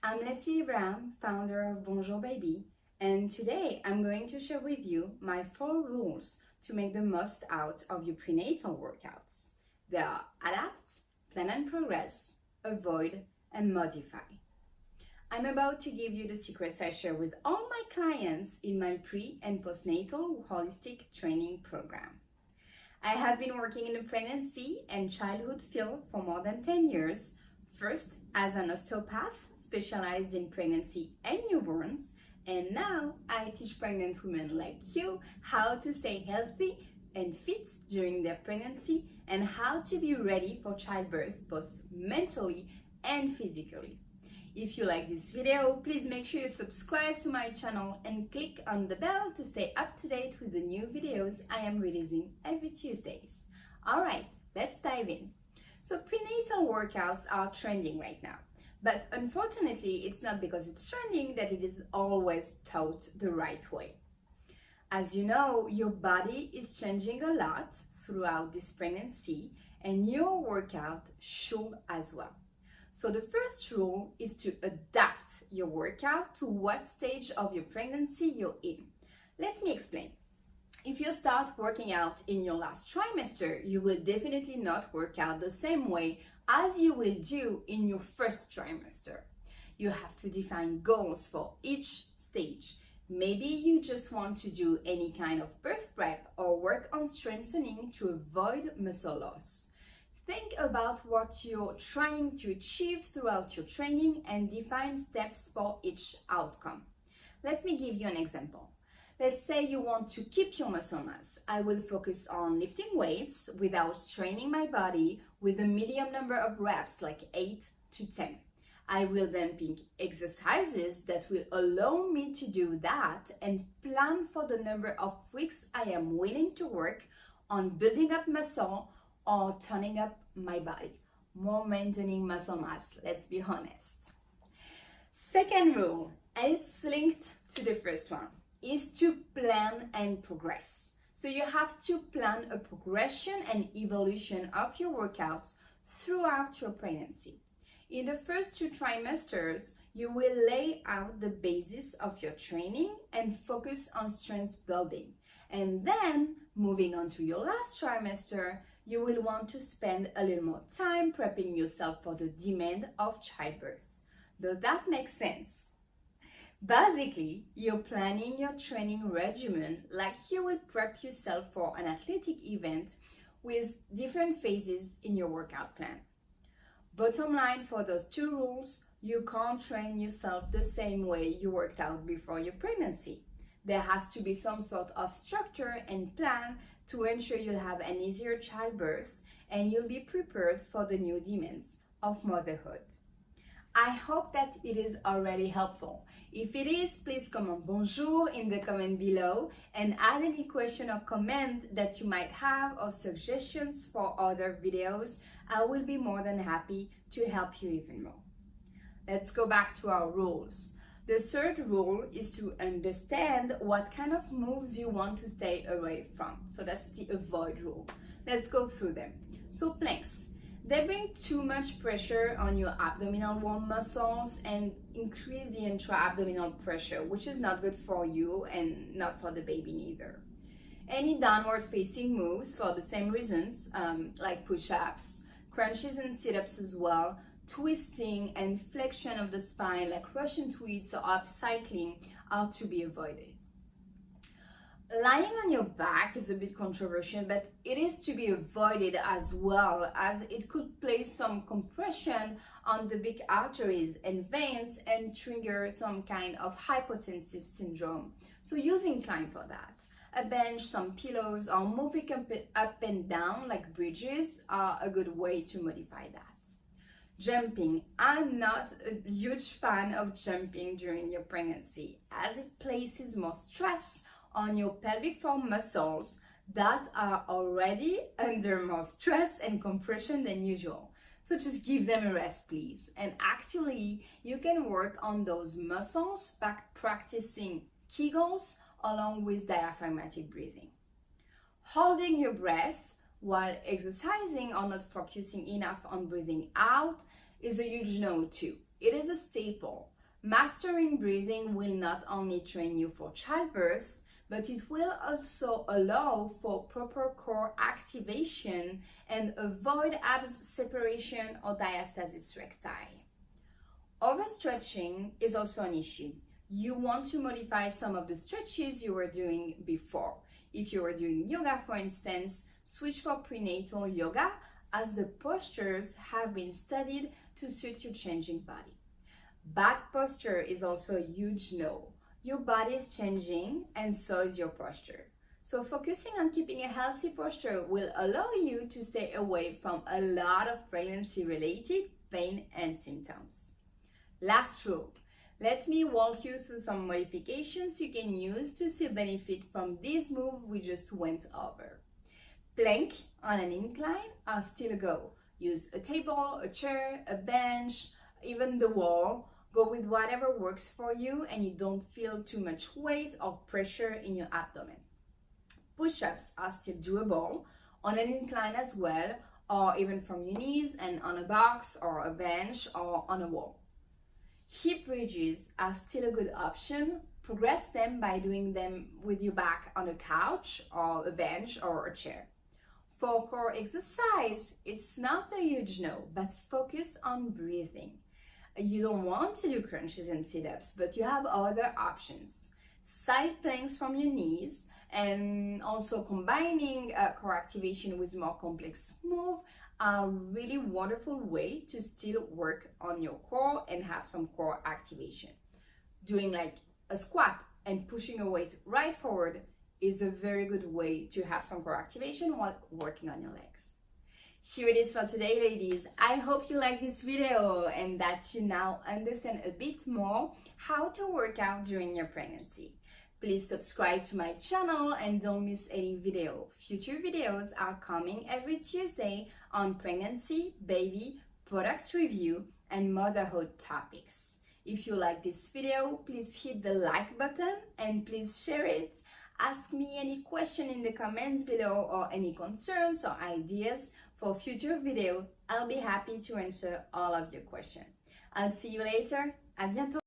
I'm Leslie Brown, founder of Bonjour Baby, and today I'm going to share with you my 4 rules to make the most out of your prenatal workouts. They are adapt, plan and progress, avoid, and modify. I'm about to give you the secrets I share with all my clients in my pre- and postnatal holistic training program. I have been working in the pregnancy and childhood field for more than 10 years, first as an osteopath specialized in pregnancy and newborns, and now I teach pregnant women like you how to stay healthy and fit during their pregnancy and how to be ready for childbirth both mentally and physically. If you like this video, please make sure you subscribe to my channel and click on the bell to stay up to date with the new videos I am releasing every Tuesdays. Alright, let's dive in. So prenatal workouts are trending right now, but unfortunately it's not because it's trending that it is always taught the right way. As you know, your body is changing a lot throughout this pregnancy and your workout should as well. So the first rule is to adapt your workout to what stage of your pregnancy you're in. Let me explain. If you start working out in your last trimester, you will definitely not work out the same way as you will do in your first trimester. You have to define goals for each stage. Maybe you just want to do any kind of birth prep or work on strengthening to avoid muscle loss. Think about what you're trying to achieve throughout your training and define steps for each outcome. Let me give you an example. Let's say you want to keep your muscle mass. I will focus on lifting weights without straining my body with a medium number of reps, like 8 to 10. I will then pick exercises that will allow me to do that and plan for the number of weeks I am willing to work on building up muscle or toning up my body, more maintaining muscle mass, let's be honest. Second rule, and it's linked to the first one, is to plan and progress. So you have to plan a progression and evolution of your workouts throughout your pregnancy. In the first 2 trimesters, you will lay out the basis of your training and focus on strength building. And then, moving on to your last trimester, you will want to spend a little more time prepping yourself for the demand of childbirth. Does that make sense? Basically, you're planning your training regimen like you will prep yourself for an athletic event with different phases in your workout plan. Bottom line for those 2 rules, you can't train yourself the same way you worked out before your pregnancy. There has to be some sort of structure and plan to ensure you'll have an easier childbirth and you'll be prepared for the new demands of motherhood. I hope that it is already helpful. If it is, please comment bonjour in the comment below and add any question or comment that you might have or suggestions for other videos. I will be more than happy to help you even more. Let's go back to our rules. The third rule is to understand what kind of moves you want to stay away from. So that's the avoid rule. Let's go through them. So planks. They bring too much pressure on your abdominal wall muscles and increase the intra-abdominal pressure, which is not good for you and not for the baby neither. Any downward facing moves for the same reasons, like push-ups, crunches and sit-ups as well, twisting and flexion of the spine like Russian twists or upcycling are to be avoided. Lying on your back is a bit controversial, but it is to be avoided as well, as it could place some compression on the big arteries and veins and trigger some kind of hypotensive syndrome. So use incline for that. A bench, some pillows, or moving up and down like bridges are a good way to modify that. Jumping. I'm not a huge fan of jumping during your pregnancy, as it places more stress on your pelvic floor muscles that are already under more stress and compression than usual. So just give them a rest, please. And actually, you can work on those muscles by practicing Kegels along with diaphragmatic breathing. Holding your breath while exercising or not focusing enough on breathing out is a huge no too. It is a staple. Mastering breathing will not only train you for childbirth, but it will also allow for proper core activation and avoid abs separation or diastasis recti. Overstretching is also an issue. You want to modify some of the stretches you were doing before. If you were doing yoga, for instance, switch for prenatal yoga, as the postures have been studied to suit your changing body. Back posture is also a huge no. Your body is changing and so is your posture. So focusing on keeping a healthy posture will allow you to stay away from a lot of pregnancy-related pain and symptoms. Last rule. Let me walk you through some modifications you can use to see benefit from this move we just went over. Plank on an incline are still a go. Use a table, a chair, a bench, even the wall. Go with whatever works for you and you don't feel too much weight or pressure in your abdomen. Push-ups are still doable on an incline as well, or even from your knees and on a box or a bench or on a wall. Hip bridges are still a good option. Progress them by doing them with your back on a couch or a bench or a chair. For core exercise, it's not a huge no, but focus on breathing. You don't want to do crunches and sit-ups, but you have other options. Side planks from your knees and also combining core activation with more complex move are a really wonderful way to still work on your core and have some core activation. Doing like a squat and pushing a weight right forward is a very good way to have some core activation while working on your legs. Here it is for today, ladies. I hope you like this video and that you now understand a bit more how to work out during your pregnancy. Please subscribe to my channel and don't miss any video. Future videos are coming every Tuesday on pregnancy, baby, product review, and motherhood topics. If you like this video, please hit the like button and please share it. Ask me any question in the comments below or any concerns or ideas for future video. I'll be happy to answer all of your questions. I'll see you later. À bientôt.